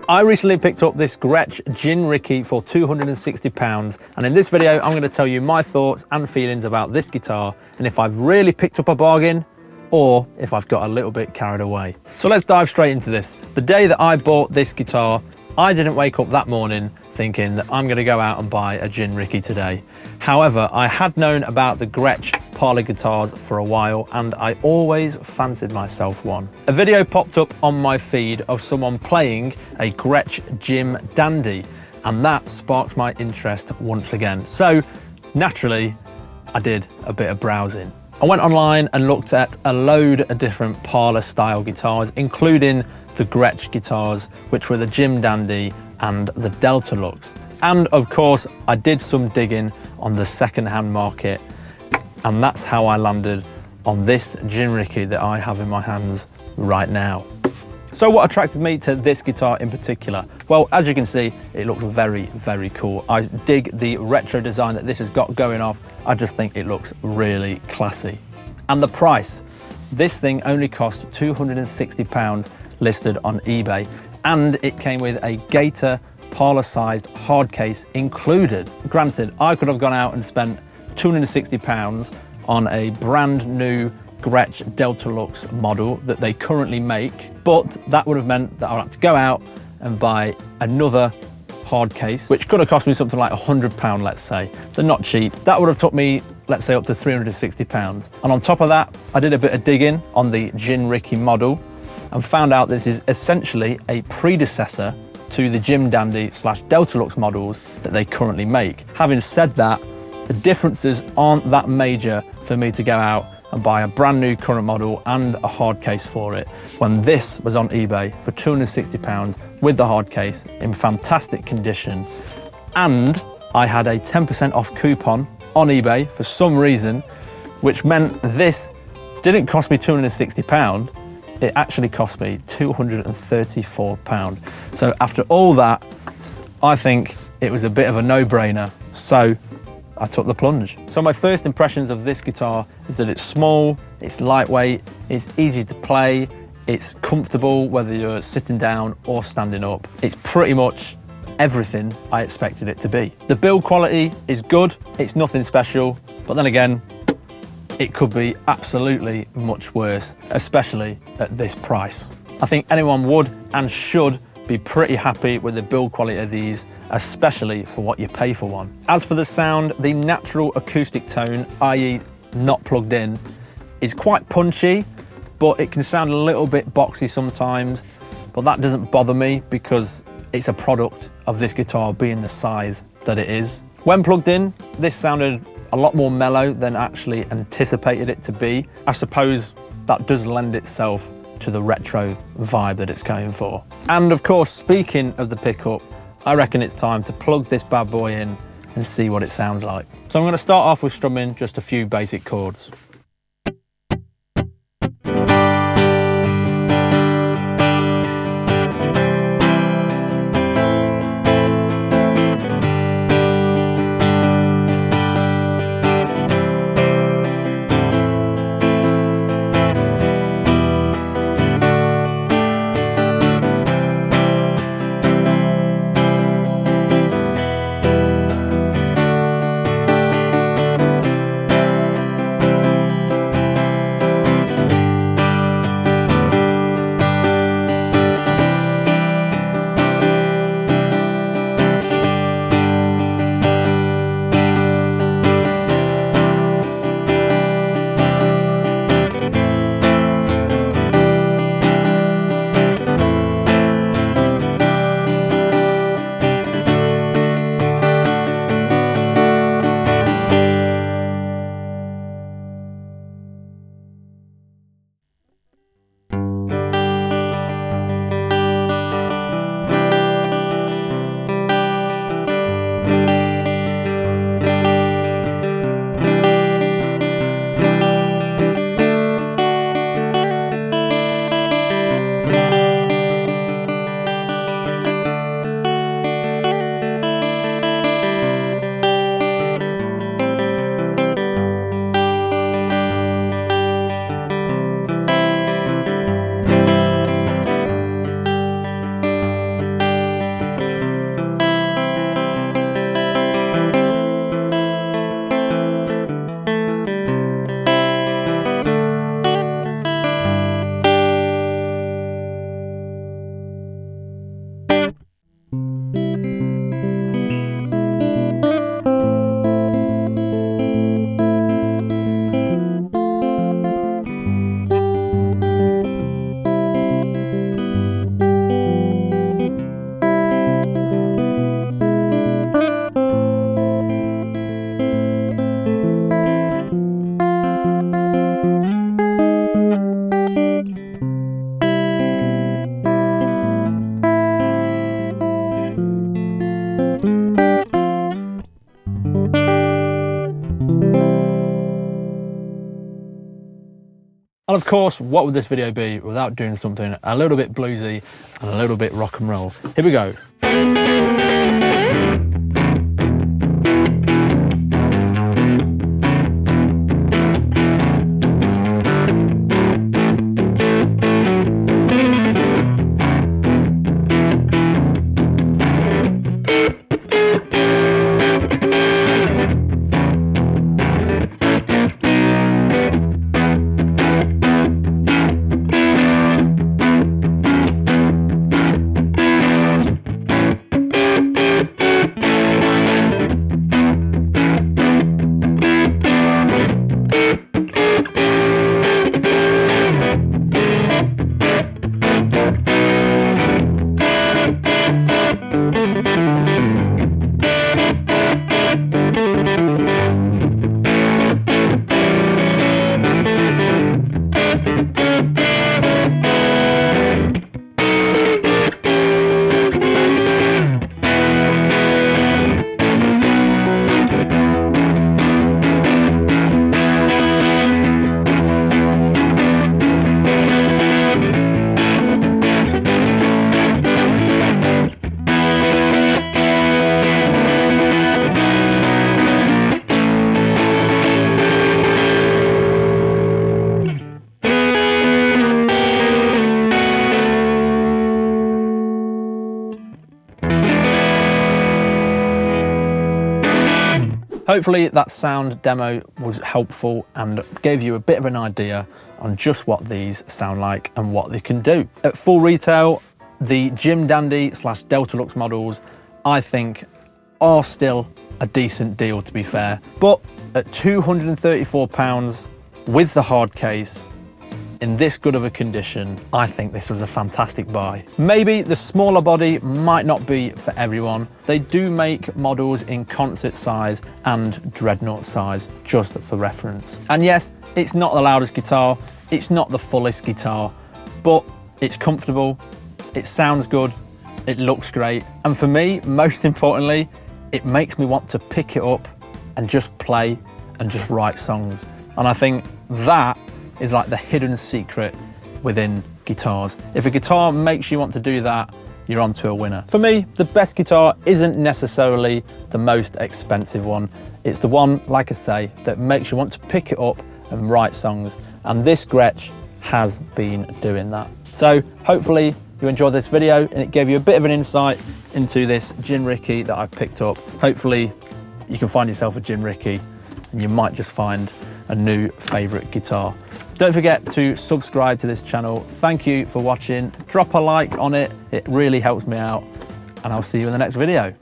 I recently picked up this Gretsch Gin Rickey for £260, and in this video I'm going to tell you my thoughts and feelings about this guitar and if I've really picked up a bargain or if I've got a little bit carried away. So let's dive straight into this. The day that I bought this guitar, I didn't wake up that morning thinking that I'm going to go out and buy a Gin Rickey today. However, I had known about the Gretsch parlour guitars for a while and I always fancied myself one. A video popped up on my feed of someone playing a Gretsch Gin Dandy and that sparked my interest once again. So naturally, I did a bit of browsing. I went online and looked at a load of different parlour style guitars, including the Gretsch guitars, which were the Gin Dandy and the Delta Lux. And of course, I did some digging on the second-hand market, and that's how I landed on this Gin Rickey that I have in my hands right now. So what attracted me to this guitar in particular? Well, as you can see, it looks very, very cool. I dig the retro design that this has got going off. I just think it looks really classy. And the price, this thing only cost £260 listed on eBay, and it came with a Gator parlour-sized hard case included. Granted, I could have gone out and spent £260 on a brand new Gretsch Delta Lux model that they currently make, but that would have meant that I'd have to go out and buy another hard case, which could have cost me something like £100, let's say. They're not cheap. That would have took me, let's say, up to £360. And on top of that, I did a bit of digging on the Gin Rickey model and found out this is essentially a predecessor to the Gin Dandy / Delta Lux models that they currently make. Having said that, the differences aren't that major for me to go out and buy a brand new current model and a hard case for it, when this was on eBay for £260 with the hard case in fantastic condition. And I had a 10% off coupon on eBay for some reason, which meant this didn't cost me £260. It actually cost me £234. So after all that, I think it was a bit of a no-brainer. So I took the plunge. So my first impressions of this guitar is that it's small, it's lightweight, it's easy to play, it's comfortable whether you're sitting down or standing up. It's pretty much everything I expected it to be. The build quality is good, it's nothing special, but then again, it could be absolutely much worse, especially at this price. I think anyone would and should be pretty happy with the build quality of these, especially for what you pay for one. As for the sound, the natural acoustic tone, i.e. not plugged in, is quite punchy, but it can sound a little bit boxy sometimes, but that doesn't bother me because it's a product of this guitar being the size that it is. When plugged in, this sounded a lot more mellow than I actually anticipated it to be. I suppose that does lend itself to the retro vibe that it's going for. And of course, speaking of the pickup, I reckon it's time to plug this bad boy in and see what it sounds like. So I'm going to start off with strumming just a few basic chords. And of course, what would this video be without doing something a little bit bluesy and a little bit rock and roll? Here we go. Hopefully that sound demo was helpful and gave you a bit of an idea on just what these sound like and what they can do. At full retail, the Jim Dandy / Delta Lux models, I think, are still a decent deal, to be fair. But at £234 with the hard case, in this good of a condition, I think this was a fantastic buy. Maybe the smaller body might not be for everyone. They do make models in concert size and dreadnought size, just for reference. And yes, it's not the loudest guitar, it's not the fullest guitar, but it's comfortable, it sounds good, it looks great. And for me, most importantly, it makes me want to pick it up and just play and just write songs. And I think that is like the hidden secret within guitars. If a guitar makes you want to do that, you're onto a winner. For me, the best guitar isn't necessarily the most expensive one. It's the one, like I say, that makes you want to pick it up and write songs. And this Gretsch has been doing that. So hopefully you enjoyed this video and it gave you a bit of an insight into this Gin Rickey that I picked up. Hopefully you can find yourself a Gin Rickey and you might just find a new favorite guitar. Don't forget to subscribe to this channel. Thank you for watching. Drop a like on it. It really helps me out. And I'll see you in the next video.